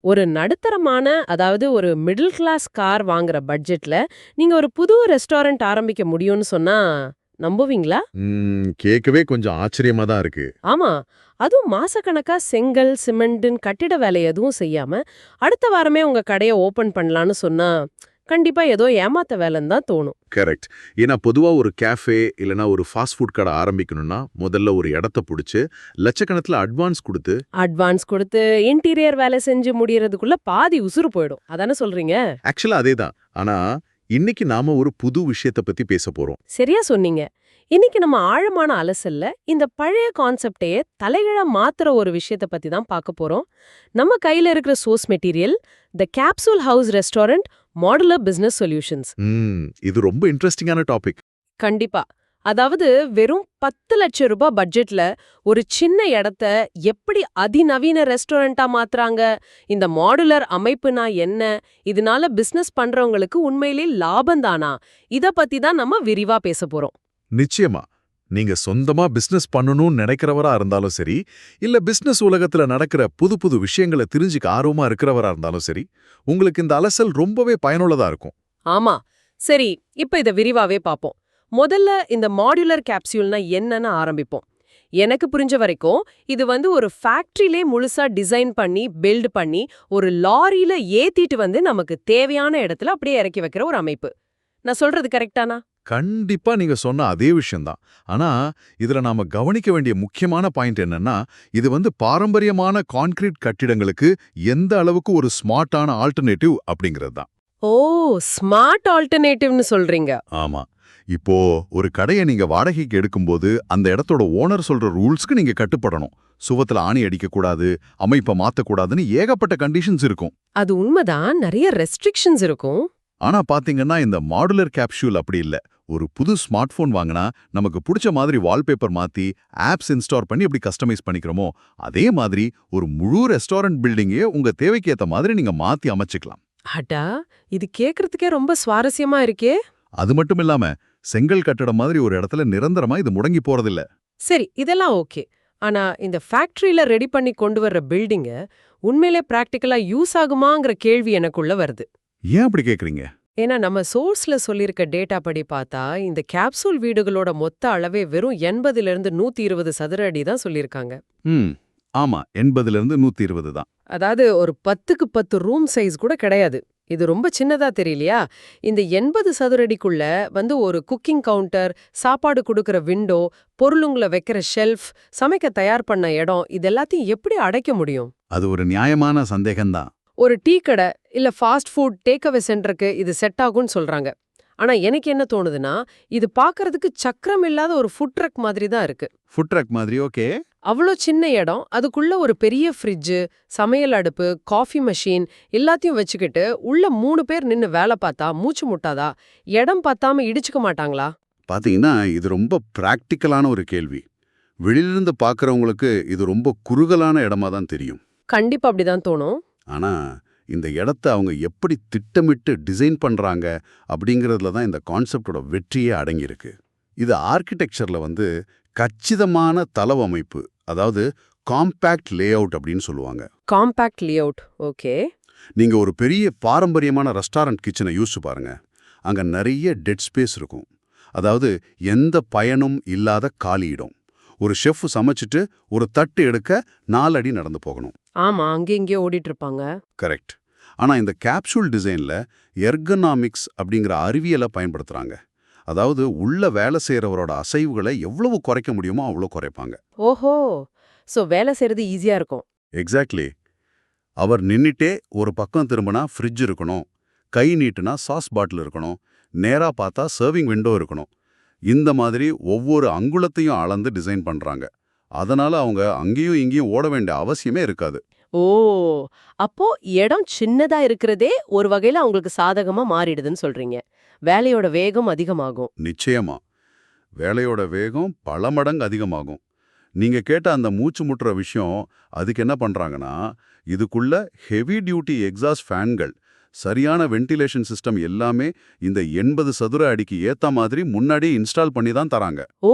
ஒரு நடுத்தரமான அதாவது ஒரு மிடில் கிளாஸ் கார் வாங்குற பட்ஜெட்ல நீங்க ஒரு புது ரெஸ்டாரண்ட் ஆரம்பிக்க முடியும்னு சொன்னா நம்புவீங்களா? கேட்கவே கொஞ்சம் ஆச்சரியமா தான் இருக்கு. ஆமா. அதுவும் மாசக்கணக்கா செங்கல், சிமெண்ட்ன்னு கட்டிட வேலை எதுவும் செய்யாம, அடுத்த வாரமே உங்க கடைய ஓபன் பண்ணலான்னு சொன்னா, கண்டிப்பா ஏதோ ஏமாத்த வேலைன்னு தான் தோணும். கரெக்ட். ஏன்னா பொதுவா ஒரு கேஃபே இல்லனா ஒரு ஃபாஸ்ட் ஃபுட் கடை ஆரம்பிக்கணும்னா, முதல்ல ஒரு இடத்த புடிச்சு, லட்சக்கணக்குல அட்வான்ஸ் குடுத்து அட்வான்ஸ் கொடுத்து இன்டீரியர் வேலை செஞ்சு முடியறதுக்குள்ள பாதி உசுறு போயிடும். அதானே சொல்றீங்க? ஆக்சுவலா அதேதான். ஆனா, இன்னைக்கு நாம ஒரு புது விஷயத்த பத்தி பேசப் போறோம். சரியா சொன்னீங்க. இன்னைக்கு நம்ம ஆழமான அலசல்ல இந்த பழைய கான்செப்டையே தலைகீழா மாத்துற ஒரு விஷயத்த பத்தி தான் பார்க்க போறோம். நம்ம கையில இருக்கிற source material the capsule house restaurant modular business solutions. இது ரொம்ப இன்ட்ரெஸ்டிங்கான டாபிக். கண்டிப்பா. அதாவது வெறும் 10 லட்சம் ரூபாய் பட்ஜெட்ல ஒரு சின்ன இடத்த எப்படி அதிநவீன ரெஸ்டாரண்டா மாத்துறாங்க? இந்த மாடுலர் அமைப்புனா என்ன? இதனால பிசினஸ் பண்றவங்களுக்கு உண்மையிலே லாபம் தானா? இத பத்தி தான் நம்ம விரிவா பேச போறோம். நிச்சயமா. நீங்க சொந்தமா பிசினஸ் பண்ணணும்னு நினைக்கிறவரா இருந்தாலும் சரி, இல்ல பிசினஸ் உலகத்துல நடக்கிற புது புது விஷயங்களை தெரிஞ்சுக்க ஆர்வமா இருக்கிறவரா இருந்தாலும் சரி, உங்களுக்கு இந்த அலசல் ரொம்பவே பயனுள்ளதா இருக்கும். ஆமா. சரி, இப்ப இத விரிவாவே பாப்போம். முதல்ல இந்த மாடுலர் கேப்சூல்னா என்னன்னு ஆரம்பிப்போம். எனக்கு புரிஞ்ச வரைக்கும் இது ஒரு ஃபேக்டரியிலே முழுசா டிசைன் பண்ணி, பில்ட் பண்ணி, ஒரு லாரியில ஏத்திட்டு நமக்கு தேவையான இடத்துல அப்படியே இறக்கி வைக்கிற ஒரு அமைப்பு. நான் சொல்றது கரெக்டானா? கண்டிப்பா நீங்க சொன்ன அதே விஷயம்தான். ஆனா, இதுல நாம கவனிக்க வேண்டிய முக்கியமான பாயிண்ட் என்னன்னா, இது பாரம்பரியமான கான்கிரீட் கட்டிடங்களுக்கு எந்த அளவுக்கு ஒரு ஸ்மார்ட்டான ஆல்டர்னேட்டிவ் அப்படிங்கிறது தான். ஓ! ஸ்மார்ட் ஆல்டர்னேட்டிவ்னு சொல்றீங்க. ஆமா. இப்போ ஒரு கடைய நீங்க வாடகைக்கு எடுக்கும்போது, அந்த இடத்தோட ஓனர் சொல்ற ரூல்ஸ்க்கு நீங்க கட்டுப்படணும். சுவத்துல ஆணி அடிக்கக்கூடாது, அமைப்ப மாத்தக்கூடாதுன்னு ஏகப்பட்ட கண்டிஷன்ஸ் இருக்கும். அது உண்மைதான். நிறைய ரெஸ்ட்ரிக்ஷன்ஸ் இருக்கும். ஆனா பாத்தீங்கன்னா, இந்த மாடுலர் கேப்சூல் அப்படி இல்ல. ஒரு புது ஸ்மார்ட் போன் வாங்கினா, நமக்கு புடிச்ச மாதிரி வால்பேப்பர் மாத்தி, ஆப்ஸ் இன்ஸ்டால் பண்ணி எப்படி கஸ்டமைஸ் பண்ணிக்கிறோமோ, அதே மாதிரி ஒரு முழு ரெஸ்டாரண்ட் பில்டிங்கே உங்க தேவைக்கு ஏத்த மாதிரி நீங்க மாத்தி அமைச்சுக்கலாம். அடா! இது கேக்குறதுக்கே ரொம்ப சுவாரஸ்யமா இருக்கே! அது மட்டும் இல்லாம, செங்கல் கட்டடம் மாதிரி ஒரு இடத்துல நிரந்தரமா இது முடங்கி போறதில்ல. சரி, இதெல்லாம் ஓகே. ஆனா இந்த ஃபேக்டரியில ரெடி பண்ணி கொண்டு வர்ற பில்டிங்க உண்மையிலே பிராக்டிகலா யூஸ் ஆகுமாங்கிற கேள்வி எனக்குள்ள வருது. ஏன் அப்படி கேக்குறீங்க? ஏன்னா நம்ம சோர்ஸ்ல சொல்லியிருக்க டேட்டா படி பார்த்தா இந்த கேப்சூல் வீடுகளோட மொத்த அளவே வெறும் 80லிருந்து 120 சதுர அடி தான் சொல்லியிருக்காங்க. ம். ஆமா. 80லிருந்து 120 தான். அதாவது ஒரு 10க்கு 10 ரூம் சைஸ் கூட கிடையாது. இது ரொம்ப சின்னதா தெரியலையா? இந்த 80 சதுரடிக்குள்ள ஒரு குக்கிங் கவுண்டர், சாப்பாடு குடுக்கிற விண்டோ, பொருளுங்கள வைக்கிற ஷெல்ஃப், சமைக்க தயார் பண்ண இடம் இது எல்லாத்தையும் எப்படி அடைக்க முடியும்? அது ஒரு நியாயமான சந்தேகம்தான். ஒரு டீ கடை இல்ல ஃபாஸ்ட் ஃபுட் டேக் அவே சென்டருக்கு இது செட் ஆகும்னு சொல்றாங்க. ஆனா எனக்கு என்ன தோணுதுன்னா, இது பார்க்கறதுக்கு சக்கரம் இல்லாத ஒரு ஃபுட் ட்ரக் மாதிரி தான் இருக்கு. ஃபுட் ட்ரக் மாதிரி ஓகே. அவ்ளோ சின்ன இடம், அதுக்குள்ள ஒரு பெரிய ஃப்ரிட்ஜு, சமையல் அடுப்பு, காஃபி மெஷின் எல்லாத்தையும் வச்சுக்கிட்டு உள்ள 3 பேர் நின்னு வேலை பார்த்தா மூச்சு முட்டாதா? இடம் பத்தாம இடிச்சுக்க மாட்டாங்களா? பாத்தீங்கன்னா, இது ரொம்ப பிராக்டிக்கலான ஒரு கேள்வி. வெளியிலிருந்து பார்க்கறவங்களுக்கு இது ரொம்ப குறுகலான இடமா தான் தெரியும். கண்டிப்பா அப்படிதான் தோணும். ஆனா, இந்த இடத்த அவங்க எப்படி திட்டமிட்டு டிசைன் பண்றாங்க அப்படிங்கிறதுல தான் இந்த கான்செப்டோட வெற்றியே அடங்கியிருக்கு. இது ஆர்க்கிடெக்சர்ல கச்சிதமான தளவமைப்பு, அதாவது காம்பேக்ட் லேஅவுட் அப்படின்னு சொல்லுவாங்க. Compact layout. ஓகே. நீங்க ஒரு பெரிய பாரம்பரியமான ரெஸ்டாரண்ட் கிச்சனை யோசிச்சு பாருங்க. அங்க நிறைய டெட் ஸ்பேஸ் இருக்கும். அதாவது எந்த பயனும் இல்லாத காலி இடம். ஒரு ஷெஃப் சமைச்சிட்டு ஒரு தட்டு எடுக்க 4 அடி நடந்து போகணும். ஆமா, அங்கே இங்கே ஓடிட்டு இருப்பாங்க. கரெக்ட். ஆனா இந்த கேப்சூல் டிசைன்ல எர்கனாமிக்ஸ் அப்படிங்கிற அறிவியலை பயன்படுத்துறாங்க. அதாவது உள்ள வேலை செய்யறவரோட அசைவுகளை எவ்வளவு குறைக்க முடியுமோ அவ்வளோ குறைப்பாங்க. ஓஹோ! சோ வேலை செய்றது ஈஸியா இருக்கும். எக்ஸாக்ட்லி. அவர் நின்னுட்டே ஒரு பக்கம் திரும்பினா ஃப்ரிட்ஜ் இருக்கணும், கை நீட்டுனா சாஸ் பாட்டில் இருக்கணும், நேரா பார்த்தா சர்விங் விண்டோ இருக்கணும். இந்த மாதிரி ஒவ்வொரு அங்குலத்தையும் அளந்து டிசைன் பண்றாங்க. அதனால அவங்க அங்கேயும் இங்கேயும் ஓட வேண்டிய அவசியமே இருக்காது. ஓ! அப்போ இடம் சின்னதா இருக்கிறதே ஒரு வகையில அவங்களுக்கு சாதகமா மாறிடுதுன்னு சொல்றீங்க. வேலையோட வேகம் அதிகமாகும். நிச்சயமா. வேலையோட வேகம் பல மடங்கு அதிகமாகும். நீங்க கேட்ட அந்த மூச்சு முட்டுற விஷயம், அதுக்கு என்ன பண்றாங்கன்னா, இதுக்குள்ள ஹெவி டியூட்டி எக்ஸாஸ்ட் ஃபேன்கள், சரியான வென்டிலேஷன் சிஸ்டம் எல்லாமே இந்த 80 சதுர அடிக்கு ஏத்த மாதிரி முன்னாடி இன்ஸ்டால் பண்ணி தான் தராங்க. ஓ!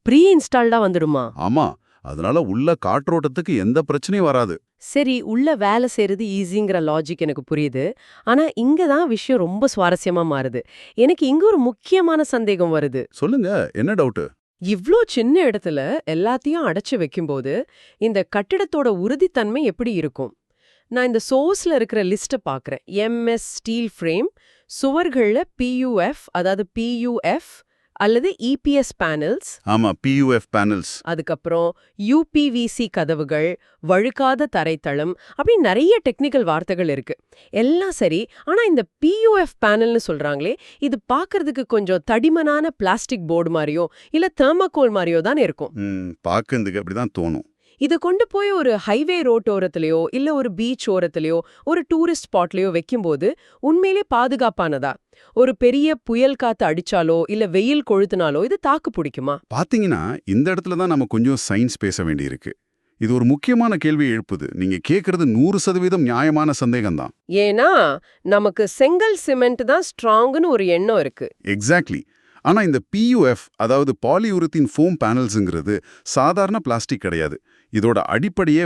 ப்ரீ இன்ஸ்டால்டா வந்துடுமா? ஆமா. அதனால உள்ள காற்றோட்டத்துக்கு எந்த பிரச்சனையும் வராது. சரி, உள்ள வேலை செய்யறது ஈஸிங்கிற லாஜிக் எனக்கு புரியுது. ஆனா இங்க தான் விஷயம் ரொம்ப சுவாரஸ்யமா மாறுது. எனக்கு இங்க ஒரு முக்கியமான சந்தேகம் வருது. சொல்லுங்க, என்ன டவுட்? இவ்ளோ சின்ன இடத்துல எல்லாத்தையும் அடைச்சு வைக்கும்போது இந்த கட்டிடத்தோட உறுதித்தன்மை எப்படி இருக்கும்? நான் இந்த சோர்ஸ்ல இருக்கிற லிஸ்ட பாக்குறேன். எம்எஸ் ஸ்டீல் ஃப்ரேம், சுவர்கள்ல பியூஎஃப், அதாவது பியூஎஃப் அல்லது இபிஎஸ் பேனல்ஸ், ஆமா, PUF பேனல்ஸ். அதுக்கப்புறம் யூபிவிசி கதவுகள், வழுக்காத தரைத்தளம், அப்படி நிறைய டெக்னிக்கல் வார்த்தைகள் இருக்கு. எல்லாம் சரி, ஆனா இந்த பியூஎஃப் பேனல்னு சொல்றாங்களே, இது பார்க்கிறதுக்கு கொஞ்சம் தடிமனான பிளாஸ்டிக் போர்டு மாதிரியோ இல்ல தெர்மாகோல் மாதிரியோ தான் இருக்கும். பாக்கிறதுக்கு அப்படிதான் தோணும். இத கொண்டு போய் ஒரு ஹைவே ரோட்டோரத்திலயோ இல்ல ஒரு பீச் ஓரத்திலயோ ஒரு டூரிஸ்ட் ஸ்பாட்லயோ வைக்கும்போது உண்மையிலே பாதுகாப்பானதா? ஒரு பெரிய புயல் காத்து அடிச்சாலோ இல்ல வெயில் கொளுத்துனாலோ இது தாக்கு பிடிக்குமா? பாத்தீங்கன்னா இந்த இடத்துல தான் நம்ம கொஞ்சம் சயின்ஸ் பேச வேண்டியிருக்கு. இது ஒரு முக்கியமான கேள்வியை எழுப்புது. நீங்க கேக்குறது 100% நியாயமான சந்தேகம் தான். ஏன்னா நமக்கு செங்கல் சிமெண்ட் தான் ஸ்ட்ராங்னு ஒரு எண்ணம் இருக்கு. எக்ஸாக்ட்லி. ஆனா இந்த PUF, அதாவது பாலியூரித்தீன் ஃபோம் பேனல்ஸ்ங்கிறது சாதாரண பிளாஸ்டிக் கிடையாது. இதோட அடிப்படையே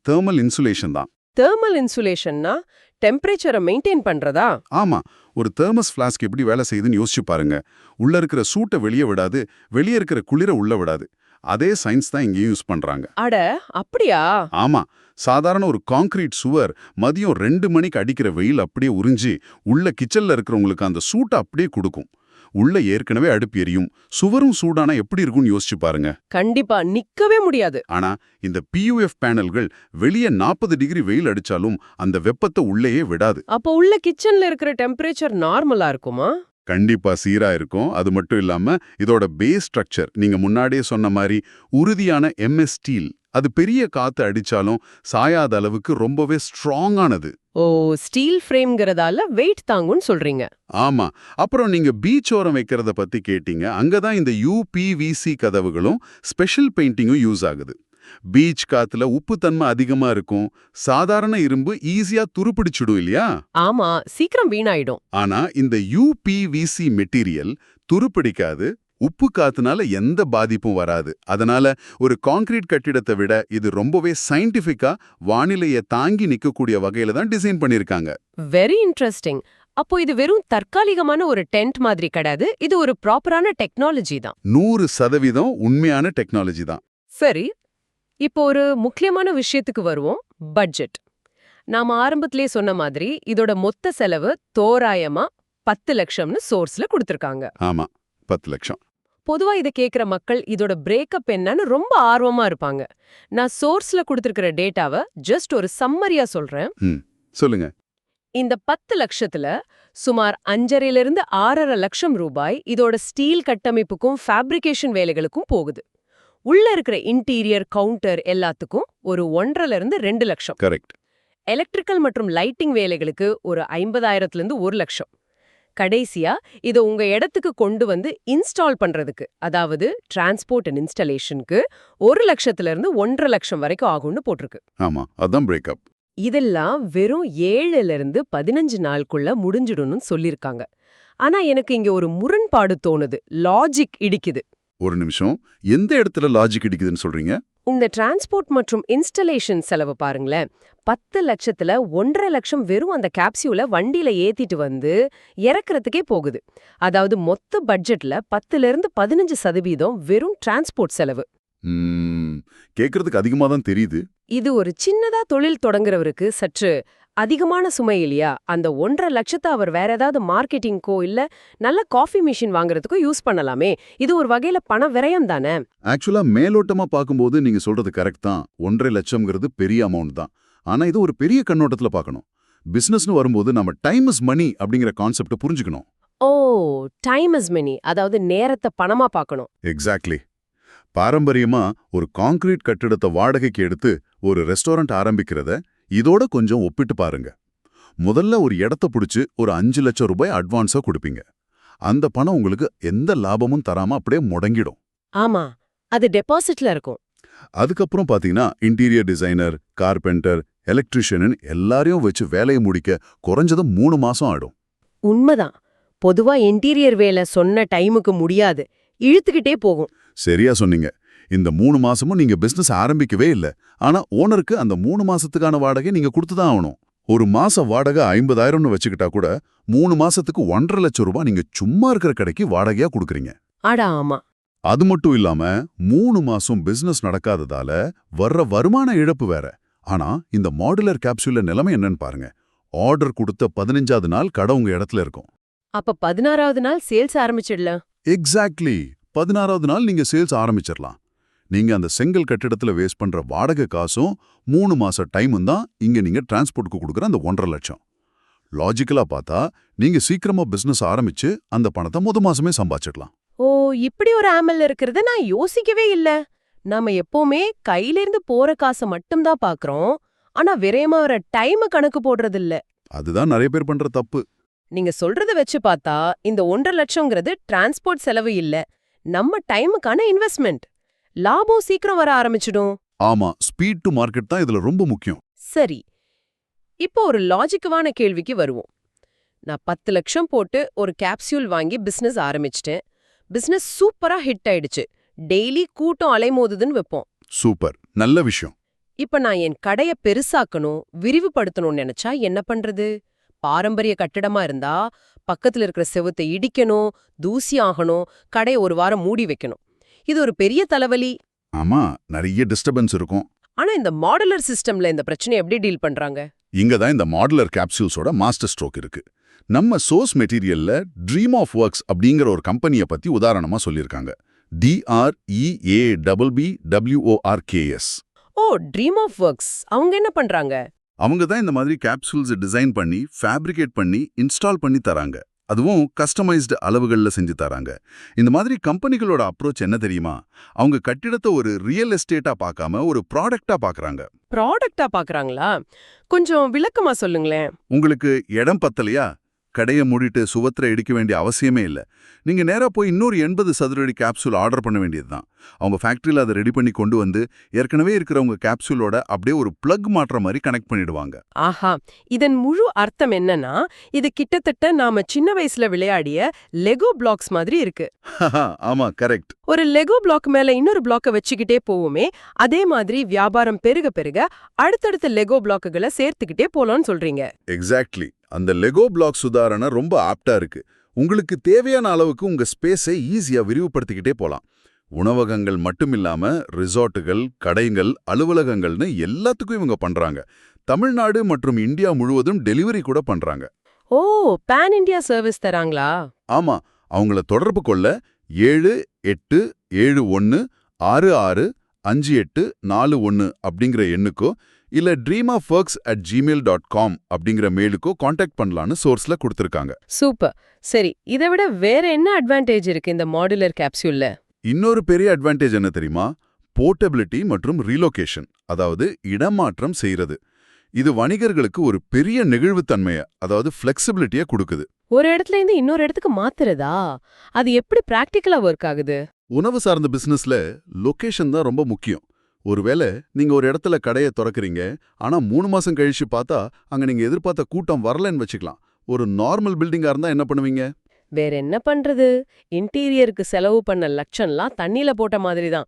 தெர்மல் இன்சுலேஷன் தான். தெர்மல் இன்சுலேஷன்னா டெம்பரேச்சரை மெயின்டைன் பண்றதா? ஆமா, ஒரு தெர்மஸ் ஃப்ளாஸ்க் எப்படி வேலை செய்யுதுன்னு யோசிச்சு பாருங்க. உள்ள இருக்கிற சூட்டை வெளியே விடாது, வெளியே இருக்கிற குளிர உள்ள விடாது. அதே சயின்ஸ் தான் இங்கேயும் யூஸ் பண்றாங்க. அட, அப்படியா? ஆமா, சாதாரண ஒரு கான்கிரீட் சுவர் மதியம் 2 மணிக்கு அடிக்கிற வெயில் அப்படியே உறிஞ்சி உள்ள கிச்சன்ல இருக்கிறவங்களுக்கு அந்த சூட்டை அப்படியே கொடுக்கும். உள்ள ஏற்கனவே அடுப்பு எரியும், சுவரும் சூடானா எப்படி இருக்கும்னு யோசிச்சு பாருங்க. கண்டிப்பா நிக்கவே முடியாது. ஆனா இந்த PUF பேனல்கள் வெளியே 40 டிகிரி வெயில் அடிச்சாலும் அந்த வெப்பத்தை உள்ளேயே விடாது. அப்போ உள்ள கிச்சன்ல இருக்கிற டெம்பரேச்சர் நார்மலா இருக்குமா? கண்டிப்பா சீரா இருக்கும். அது மட்டும் இல்லாம இதோட பேஸ் ஸ்ட்ரக்சர் நீங்க முன்னாடியே சொன்ன மாதிரி உறுதியான MS ஸ்டீல். அது பெரிய காத்து அடிச்சாலும் சாயாத அளவுக்கு ரொம்பவே ஸ்ட்ராங்கானது. ஓ, ஸ்டீல் ஃப்ரேம்ங்கிறதால வெயிட் தாங்கும்னு சொல்றீங்க. ஆமா. அப்புறம் நீங்க பீச் ஓரம் வைக்கிறத பத்தி கேட்டீங்க. அங்கதான் இந்த UPVC கதவுகளும் ஸ்பெஷல் பெயிண்டிங்கும் யூஸ் ஆகுது. பீச் காத்துல உப்புத்தன்மை அதிகமா இருக்கும். சாதாரண இரும்பு ஈஸியா துருப்பிடிச்சிடும் இல்லையா? ஆமா, சீக்கிரம் வீணாயிடும். ஆனா இந்த UPVC மெட்டீரியல் துருப்பிடிக்காது. உப்பு காத்துனால எந்த பாதிப்பும் வராது. அதனால ஒரு கான்கிரீட் கட்டிடத்தை விட இது ரொம்பவே சயின்டிஃபிக்கா வானிலையை தாங்கி நிக்கக்கூடிய வகையில தான் டிசைன் பண்ணிருக்காங்க. Very interesting. அப்போ இது வெறும் தற்காலிகமான ஒரு டென்ட் மாதிரி கிடையாது, இது ஒரு ப்ராப்பரான டெக்னாலஜி தான். 100% உண்மையான டெக்னாலஜி தான். சரி, இப்போ ஒரு முக்கியமான விஷயத்துக்கு வருவோம். பட்ஜெட். நாம ஆரம்பத்திலே சொன்ன மாதிரி இதோட மொத்த செலவு தோராயமா 10 லட்சம்னு சோர்ஸ்ல கொடுத்திருக்காங்க. ஆமா, 10 லட்சம். பொதுவா இத கேக்குற மக்கள் இதோட பிரேக்கப் என்னன்னு ரொம்ப ஆர்வமா இருப்பாங்க. நான் சோர்ஸ்ல கொடுத்திருக்கிற டேட்டாவை ஜஸ்ட் ஒரு சம்மரியா சொல்றேன். சொல்லுங்க. இந்த 10 லட்சத்துல சுமார் 5.5 to 6.5 லட்சம் ரூபாய் இதோட ஸ்டீல் கட்டமைப்புக்கும் ஃபேப்ரிகேஷன் வேலைகளுக்கும் போகுது. உள்ள இருக்கிற இன்டீரியர், கவுண்டர் எல்லாத்துக்கும் ஒரு 1.5 to 2 லட்சம். கரெக்ட். எலக்ட்ரிக்கல் மற்றும் லைட்டிங் வேலைகளுக்கு ஒரு 50,000 to 1 லட்சம். கடைசியா இத உங்க இடத்துக்கு கொண்டு இன்ஸ்டால் பண்றதுக்கு, அதாவது டிரான்ஸ்போர்ட் அண்ட் இன்ஸ்டாலேஷனுக்கு 1 லட்சத்திலிருந்து 1.5 லட்சம் வரைக்கும் ஆகும்னு போட்டிருக்கு. ஆமா, அதான் பிரேக்கப். இதெல்லாம் வெறும் 7 to 15 நாளுக்குள்ள முடிஞ்சிடும்னு சொல்லிருக்காங்க. ஆனா எனக்கு இங்க ஒரு முரண்பாடு தோணுது. லாஜிக் இடிக்குது. ஒரு நிமிஷம், எந்த இடத்துல லாஜிக் இடிக்குதுன்னு சொல்றீங்க? இந்த டிரான்ஸ்போர்ட் மற்றும் இன்ஸ்டலேஷன் செலவு பாருங்களேன். 10 லட்சத்துல 1.5 லட்சம் வெறும் அந்த கேப்சியூல வண்டியில ஏத்திட்டு இறக்குறதுக்கே போகுது. அதாவது மொத்த பட்ஜெட்ல 10-15% வெறும் டிரான்ஸ்போர்ட் செலவு. கேக்குறதுக்கு அதிகமா தான் தெரியுது. இது ஒரு சின்னதா தொழில் தொடங்குறவருக்கு சற்று அதிகமான சுமை இல்லையா? அந்த 1.5 லட்சத்தை அவர் வேற ஏதாவது மார்க்கெட்டிங்கோ இல்ல நல்ல காஃபி மிஷின் வாங்குறதுக்கோ யூஸ் பண்ணலாமே. இது ஒரு வகையில பண விரயம் தானே? ஆக்சுவலா மேலோட்டமா பார்க்கும்போது நீங்க சொல்றது கரெக்ட் தான். 1.5 லட்சம்ங்கிறது பெரிய அமௌண்ட் தான். ஆனா இது ஒரு பெரிய கண்ணோட்டத்துல பார்க்கணும். பிசினஸ்னு வரும்போது நம்ம டைம் இஸ் மணி அப்படிங்கிற கான்செப்டை புரிஞ்சுக்கணும். ஓ, டைம் இஸ் மணி, அதாவது நேரத்தை பணமா பார்க்கணும். எக்ஸாக்ட்லி. பாரம்பரியமா ஒரு கான்கிரீட் கட்டிடத்தை வாடகைக்கு எடுத்து ஒரு ரெஸ்டாரண்ட் ஆரம்பிக்கிறத இதோட கொஞ்சம் ஒப்பிட்டு பாருங்க. முதல்ல ஒரு இடத்த பிடிச்சு ஒரு 5 லட்சம் ரூபாய் அட்வான்ஸா கொடுப்பீங்க. அந்த பணம் உங்களுக்கு எந்த லாபமும் தராம அப்படியே முடங்கிடும். ஆமா, அது டெபாசிட்ல இருக்கும். அதுக்கப்புறம் பாத்தீங்கன்னா இன்டீரியர் டிசைனர், கார்பெண்டர், எலக்ட்ரிஷியன் எல்லாரையும் வச்சு வேலையை முடிக்க குறைஞ்சது 3 மாசம் ஆயிடும். உண்மைதான். பொதுவா இன்டீரியர் வேலை சொன்ன டைமுக்கு முடியாது, இழுத்துக்கிட்டே போகும். சரியா சொன்னீங்க. இந்த 3 மாசமும் நீங்க பிசினஸ் ஆரம்பிக்கவே இல்ல. ஆனா ஓனருக்கு அந்த 3 மாசத்துக்கான வாடகை நீங்க கொடுத்துதான் ஆகணும். ஒரு மாச வாடகை 50,000ன்னு வச்சுக்கிட்டா கூட 3 மாசத்துக்கு 1,50,000 லட்சம் ரூபாய் நீங்க சும்மா இருக்கிற கடைக்கு வாடகையா கொடுக்குறீங்க. அடா ஆமா. அது மட்டும் இல்லாம 3 மாசம் பிசினஸ் நடக்காததால வர்ற வருமான இழப்பு வேற. ஆனா இந்த மாடுலர் கேப்சூல்ல நிலைமை என்னன்னு பாருங்க. ஆர்டர் கொடுத்த 15வது நாள் கடை உங்க இடத்துல இருக்கும். அப்ப 16வது நாள் சேல்ஸ் ஆரம்பிச்சிடலாம். எக்ஸாக்ட்லி. 16வது நாள் நீங்க சேல்ஸ் ஆரம்பிச்சிடலாம். நீங்க அந்த செங்கல் கட்டிடத்துல வேஸ்ட் பண்ற வாடகை காசும் 3 மாச டைமும் தான் இங்க நீங்க டிரான்ஸ்போர்ட்டுக்கு கொடுக்குற அந்த 1,50,000 லட்சம். லாஜிக்கலா பார்த்தா நீங்க சீக்கிரமா பிசினஸ் ஆரம்பிச்சு அந்த பணத்தை மாசமே சம்பாதிச்சிடலாம். ஓ, இப்படி ஒரு ஆமல் இருக்கிறத நான் யோசிக்கவே இல்ல. நாம எப்பவுமே கையிலிருந்து போற காசை மட்டும்தான் பாக்குறோம். ஆனா விரயமா வர டைம் கணக்கு போடுறது இல்ல. அதுதான் நிறைய பேர் பண்ற தப்பு. நீங்க சொல்றத வச்சு பார்த்தா இந்த 1,50,000 லட்சம்ங்கிறது டிரான்ஸ்போர்ட் செலவு இல்ல, நம்ம டைமுக்கான இன்வெஸ்ட்மெண்ட். லாபம் சீக்கிரம் வர ஆரம்பிச்சிடும். ஆமா, ஸ்பீட் டு மார்க்கெட் தான் இதுல ரொம்ப முக்கியம். சரி, இப்போ ஒரு லாஜிக்கவான கேள்விக்கு வருவோம். நான் 10 லட்சம் போட்டு ஒரு கேப்சூல் வாங்கி பிசினஸ் ஆரம்பிச்சிட்டேன். பிசினஸ் சூப்பரா ஹிட் ஆயிடுச்சு. டெய்லி கூட்டம் அலைமோதுதுன்னு வைப்போம். சூப்பர், நல்ல விஷயம். இப்ப நான் என் கடைய பெருசாக்கணும், விரிவுபடுத்தணும்னு நினைச்சா என்ன பண்றது? பாரம்பரிய கட்டிடமா இருந்தா பக்கத்துல இருக்கிற செவுத்தை இடிக்கணும், தூசி ஆகணும், கடையை ஒரு வாரம் மூடி வைக்கணும். இது ஒரு பெரிய தலைவலி. ஆமா, நிறைய டிஸ்டர்பன்ஸ் இருக்கும். ஆனா இந்த மாடுலர் சிஸ்டம்ல இந்த பிரச்சனை எப்படி டீல் பண்றாங்க? இங்க தான் இந்த மாடுலர் கேப்சூல்ஸோட மாஸ்டர் ஸ்ட்ரோக் இருக்கு. நம்ம சோர்ஸ் மெட்டீரியல்ல ட்ரீம் ஆஃப் ஒர்க்ஸ் அப்படிங்கிற ஒரு கம்பெனியை பத்தி உதாரணமா சொல்லியிருக்காங்க. DREABBWORKS. ஓ, ட்ரீம் ஆஃப் ஒர்க்ஸ். அவங்க என்ன பண்றாங்க? அவங்க தான் இந்த மாதிரி கேப்சூல்ஸ் டிசைன் பண்ணி, ஃபேப்ரிகேட் பண்ணி, இன்ஸ்டால் பண்ணி தராங்க. அதுவும் கஸ்டமைஸ்டு அளவுகளில் செஞ்சு தராங்க. இந்த மாதிரி கம்பெனிகளோட அப்ரோச் என்ன தெரியுமா? அவங்க கட்டிடத்தை ஒரு ரியல் எஸ்டேட்டா பார்க்காம ஒரு ப்ராடக்டா பார்க்கறாங்க. ப்ராடக்டா பாக்குறாங்களா? கொஞ்சம் விளக்கமா சொல்லுங்களேன். உங்களுக்கு இடம் பத்தலையா? கடையை மூடிட்டு சுவத்திர இடிக்க வேண்டிய அவசியமே இல்லை. நீங்க நேரா போய் இன்னொரு 80 சதுரடி கேப்சூல் ஆர்டர் பண்ண வேண்டியதுதான். அவங்க ஃபேக்டரியில் அதை ரெடி பண்ணி கொண்டு வந்து ஏற்கனவே இருக்கிறவங்க கேப்சூலோட அப்படியே ஒரு பிளக் மாற்ற மாதிரி கனெக்ட் பண்ணிடுவாங்க. ஆஹா, இதன் முழு அர்த்தம் என்னன்னா, இது கிட்டத்தட்ட நாம சின்ன வயசுல விளையாடிய லெகோ பிளாக்ஸ் மாதிரி இருக்கு. ஆமா, கரெக்ட். ஒரு லெகோ பிளாக் மேல இன்னொரு பிளாக்க வச்சுக்கிட்டே போவோமே, அதே மாதிரி வியாபாரம் பெருக பெருக அடுத்தடுத்த லெகோ பிளாக்குகளை சேர்த்துக்கிட்டே போலாம்னு சொல்றீங்க. எக்ஸாக்ட்லி. அந்த லெகோ பிளாக்ஸ் உதாரணம் ரொம்ப ஆப்டா இருக்கு. உங்களுக்கு தேவையான அளவுக்கு உங்க ஸ்பேஸை ஈஸியா விரிவுபடுத்திக்கிட்டே போலாம். உணவகங்கள் மட்டுமில்லாம ரிசார்ட்டுகள், கடைகள், அலுவலகங்கள்னு எல்லாத்துக்கும் இவங்க பண்றாங்க. தமிழ்நாடு மற்றும் இந்தியா முழுவதும் டெலிவரி கூட பண்றாங்க. ஓ, பேன் இண்டியா சர்வீஸ் தராங்களா? ஆமா, அவங்கள தொடர்பு கொள்ள 7871665841 அப்படிங்கிற எண்ணுக்கோ இல்ல dreamofworks@gmail.com அப்படிங்கிற மெயிலுக்கோ காண்டாக்ட் பண்ணலான்னு சோர்ஸ்ல கொடுத்திருக்காங்க. சூப்பர். சரி, இதை விட வேற என்ன அட்வான்டேஜ் இருக்கு இந்த மாடுலர் கேப்சூல்ல? இன்னொரு பெரிய அட்வான்டேஜ் என்ன தெரியுமா? போர்ட்டபிலிட்டி மற்றும் ரீலோகேஷன், அதாவது இடமாற்றம் செய்யறது. இது வணிகர்களுக்கு ஒரு பெரிய நெகிழ்வுத்தன்மையை, அதாவது ஃப்ளெக்சிபிலிட்டியை கொடுக்குது. ஒரு இடத்துல இருந்து இன்னொரு இடத்துக்கு மாத்துறதா? அது எப்படி பிராக்டிக்கலா ஒர்க் ஆகுது? உணவு சார்ந்த பிசினஸ்ல லொகேஷன் தான் ரொம்ப முக்கியம். ஒருவேளை நீங்க ஒரு இடத்துல கடையை திறக்கறீங்க, ஆனா 3 மாசம் கழிச்சு பார்த்தா அங்க நீங்க எதிர்பார்த்த கூட்டம் வரலன்னு வச்சுக்கலாம். ஒரு நார்மல் பில்டிங்கா இருந்தா என்ன பண்ணுவீங்க? வேற என்ன பண்றது? இன்டீரியருக்கு செலவு பண்ண லட்சம்லாம் தண்ணில போட்ட மாதிரி தான்.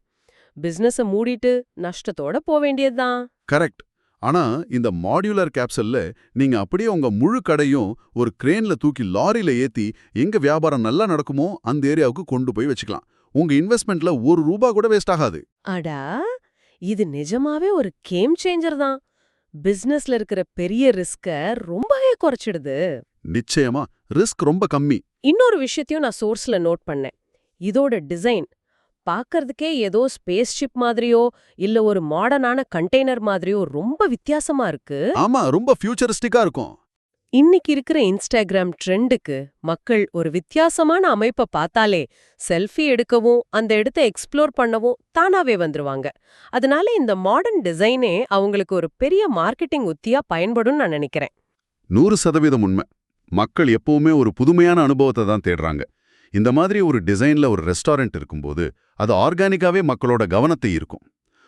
பிசினஸ மூடிட்டு நஷ்டத்தோட போக வேண்டியதுதான். கரெக்ட். ஆனா இந்த மாடுலர் கேப்சல்ல நீங்க அப்படியே உங்க முழு கடையும் ஒரு கிரேன்ல தூக்கி லாரியில ஏத்தி எங்க வியாபாரம் நல்லா நடக்குமோ அந்த ஏரியாவுக்கு கொண்டு போய் வச்சுக்கலாம். உங்க இன்வெஸ்ட்மெண்ட்ல ₹1 கூட வேஸ்ட் ஆகாது. அடா, இது நிஜமாவே ஒரு கேம் சேஞ்சர் தான். பிசினஸ்ல இருக்கிற பெரிய ரிஸ்க ரொம்பவே குறைச்சிடுது. நிச்சயமா ரிஸ்க் ரொம்ப கம்மி. இன்னொரு விஷயத்தையும் நான் சோர்ஸ்ல நோட் பண்ணேன். இதோட டிசைன் பார்க்கறதுக்கே ஏதோ ஸ்பேஸ் ஷிப் மாதிரியோ இல்ல ஒரு மாடர்னான கண்டெய்னர் மாதிரியோ ரொம்ப வித்தியாசமா இருக்கு. ஆமா, ரொம்ப ஃபியூச்சரிஸ்டிக்கா இருக்கும். இன்னைக்கு இருக்கிற இன்ஸ்டாகிராம் ட்ரெண்டுக்கு மக்கள் ஒரு வித்தியாசமான அமைப்பை பார்த்தாலே செல்ஃபி எடுக்கவும் அந்த இடத்த எக்ஸ்ப்ளோர் பண்ணவும் தானாவே வந்துருவாங்க. அதனால இந்த மாடர்ன் டிசைனே அவங்களுக்கு ஒரு பெரிய மார்க்கெட்டிங் உத்தியா பயன்படும் நான் நினைக்கிறேன். 100% உண்மை. மக்கள் எப்பவுமே ஒரு புதுமையான அனுபவத்தை தான் தேடுறாங்க. இந்த மாதிரி ஒரு டிசைன்ல ஒரு ரெஸ்டாரண்ட் இருக்கும்போது அது ஆர்கானிக்காவே மக்களோட கவனத்தை ஈர்க்கும்.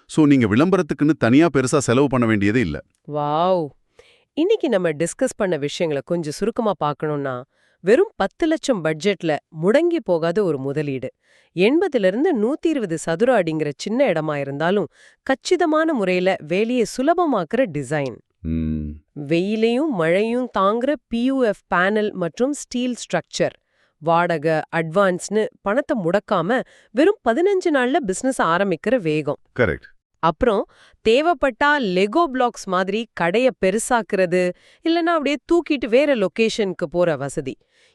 சோ நீங்க விளம்பரத்துக்குன்னு தனியா பெருசா செலவு பண்ண வேண்டியதே இல்ல. வாவ்! இன்னைக்கு நம்ம டிஸ்கஸ் பண்ண விஷயங்களை கொஞ்சம் சுருக்கமா பார்க்கணும்னா, வெறும் 10 லட்சம் பட்ஜெட்ல முடங்கி போகாத ஒரு முதலீடு. 80லிருந்து 120 சதுர அடிங்கிற சின்ன இடமா இருந்தாலும் கச்சிதமான முறையில வேலையை சுலபமாக்குற டிசைன். ம், வெயிலையும் மழையும் தாங்குற PUF பேனல் மற்றும் ஸ்டீல் ஸ்ட்ரக்சர். வாடகை, அட்வான்ஸ்னு பணத்தை முடக்காம வெறும் 15 நாள்ல பிசினஸ் ஆரம்பிக்கிற வேகம். கரெக்ட். அப்புறம் தேவைப்பட்டா லெகோ பிளாக்ஸ் மாதிரி கடைய பெருசாக்குறது, இல்லனா அப்படியே தூக்கிட்டு வேற லொகேஷனுக்கு போற வசதி.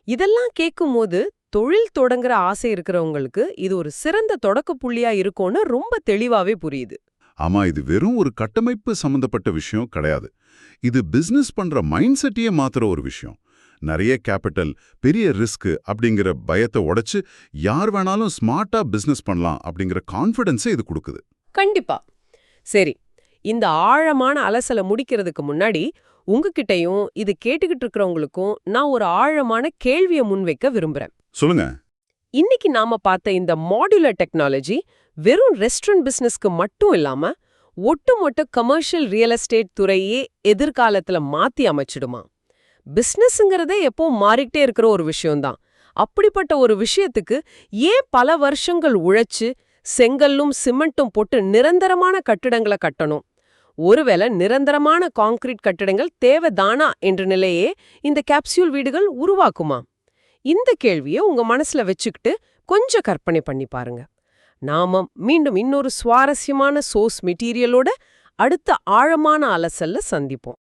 இதெல்லாம் கேட்கும்போது தொழில் தொடங்குற ஆசை இருக்கிறவங்களுக்கு இது ஒரு சிறந்த தொடக்க புள்ளியா இருக்கும்னு ரொம்ப தெளிவாவே புரியுது. ஆமா, இது வெறும் ஒரு கட்டமைப்பு சம்பந்தப்பட்ட விஷயம் கிடையாது. இது பிசினஸ் பண்ற மைண்ட் செட்டையே மாத்துற ஒரு விஷயம். நிறைய கேபிட்டல், பெரிய ரிஸ்க் அப்படிங்கிற பயத்தை உடைச்சு யார் வேணாலும் ஸ்மார்ட்டா பிசினஸ் பண்ணலாம் அப்படிங்கிற கான்ஃபிடன்ஸை இது கொடுக்குது. கண்டிப்பா. சரி, இந்த ஆழமான அலசலை முடிக்கிறதுக்கு முன்னாடி உங்ககிட்டயும் இது கேட்டுக்கிட்டு இருக்கிறவங்களுக்கும் நான் ஒரு ஆழமான கேள்வியை முன்வைக்க விரும்புறேன். சொல்லுங்க. இன்னைக்கு நாம பார்த்த இந்த மாடுலர் டெக்னாலஜி வெறும் ரெஸ்டாரண்ட் பிசினஸ்க்கு மட்டும் இல்லாம ஒட்டுமொத்த கமர்ஷியல் ரியல் எஸ்டேட் துறையே எதிர்காலத்துல மாத்தி அமைச்சிடுமா? பிசினஸ்ங்கிறதே எப்போ மாறிக்கிட்டே இருக்கிற ஒரு விஷயம்தான். அப்படிப்பட்ட ஒரு விஷயத்துக்கு ஏன் பல வருஷங்கள் உழைச்சு செங்கல்லும் சிமெண்ட்டும் போட்டு நிரந்தரமான கட்டிடங்களை கட்டணும்? ஒருவேளை நிரந்தரமான கான்கிரீட் கட்டிடங்கள் தேவைதானா என்ற நிலையே இந்த கேப்சூல் வீடுகள் உருவாக்குமா? இந்த கேள்வியை உங்க மனசுல வச்சுக்கிட்டு கொஞ்சம் கற்பனை பண்ணி பாருங்க. நாம மீண்டும் இன்னொரு சுவாரஸ்யமான சோர்ஸ் மெட்டீரியலோட அடுத்த ஆழமான அலசல்ல சந்திப்போம்.